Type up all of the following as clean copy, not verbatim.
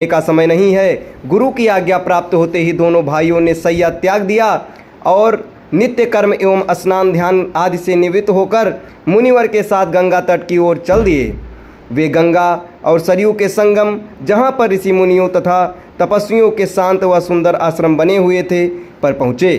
का समय नहीं है। गुरु की आज्ञा प्राप्त होते ही दोनों भाइयों ने शैया त्याग दिया और नित्य कर्म एवं स्नान ध्यान आदि से निवृत्त होकर मुनिवर के साथ गंगा तट की ओर चल दिए। वे गंगा और सरयू के संगम, जहाँ पर ऋषि मुनियों तथा तपस्वियों के शांत व सुंदर आश्रम बने हुए थे, पर पहुँचे।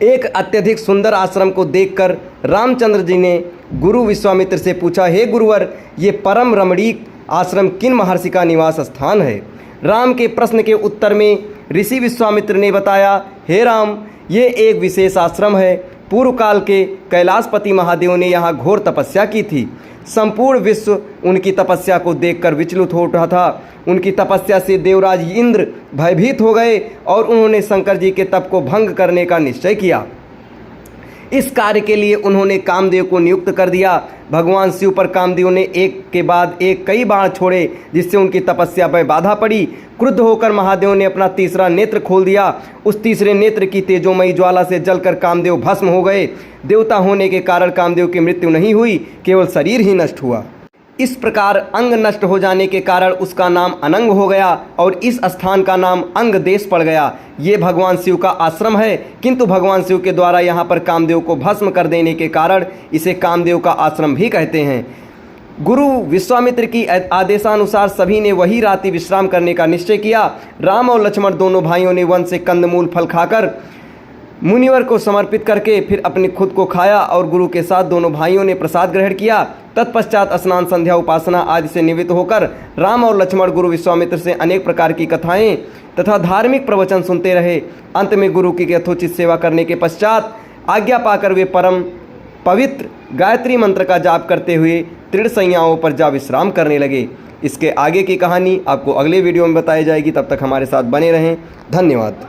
एक अत्यधिक सुंदर आश्रम को देखकर रामचंद्र जी ने गुरु विश्वामित्र से पूछा, हे गुरुवर, ये परम रमणीक आश्रम किन महर्षि का निवास स्थान है? राम के प्रश्न के उत्तर में ऋषि विश्वामित्र ने बताया, हे राम, ये एक विशेष आश्रम है। पूर्व काल के कैलाशपति महादेव ने यहाँ घोर तपस्या की थी। संपूर्ण विश्व उनकी तपस्या को देखकर विचलित हो उठा था। उनकी तपस्या से देवराज इंद्र भयभीत हो गए और उन्होंने शंकर जी के तप को भंग करने का निश्चय किया। इस कार्य के लिए उन्होंने कामदेव को नियुक्त कर दिया। भगवान शिव पर कामदेव ने एक के बाद एक कई बाण छोड़े, जिससे उनकी तपस्या में बाधा पड़ी। क्रुद्ध होकर महादेव ने अपना तीसरा नेत्र खोल दिया। उस तीसरे नेत्र की तेजोमयी ज्वाला से जलकर कामदेव भस्म हो गए। देवता होने के कारण कामदेव की मृत्यु नहीं हुई, केवल शरीर ही नष्ट हुआ। इस प्रकार अंग नष्ट हो जाने के कारण उसका नाम अनंग हो गया और इस स्थान का नाम अंग देश पड़ गया। ये भगवान शिव का आश्रम है, किंतु भगवान शिव के द्वारा यहाँ पर कामदेव को भस्म कर देने के कारण इसे कामदेव का आश्रम भी कहते हैं। गुरु विश्वामित्र की आदेशानुसार सभी ने वही रात्रि विश्राम करने का निश्चय किया। राम और लक्ष्मण दोनों भाइयों ने वन से कंदमूल फल खाकर मुनिवर को समर्पित करके फिर अपने खुद को खाया और गुरु के साथ दोनों भाइयों ने प्रसाद ग्रहण किया। तत्पश्चात स्नान, संध्या, उपासना आदि से निवृत्त होकर राम और लक्ष्मण गुरु विश्वामित्र से अनेक प्रकार की कथाएं तथा धार्मिक प्रवचन सुनते रहे। अंत में गुरु की यथोचित सेवा करने के पश्चात आज्ञा पाकर वे परम पवित्र गायत्री मंत्र का जाप करते हुए तृणशैयाओं पर जा विश्राम करने लगे। इसके आगे की कहानी आपको अगले वीडियो में बताई जाएगी। तब तक हमारे साथ बने रहें। धन्यवाद।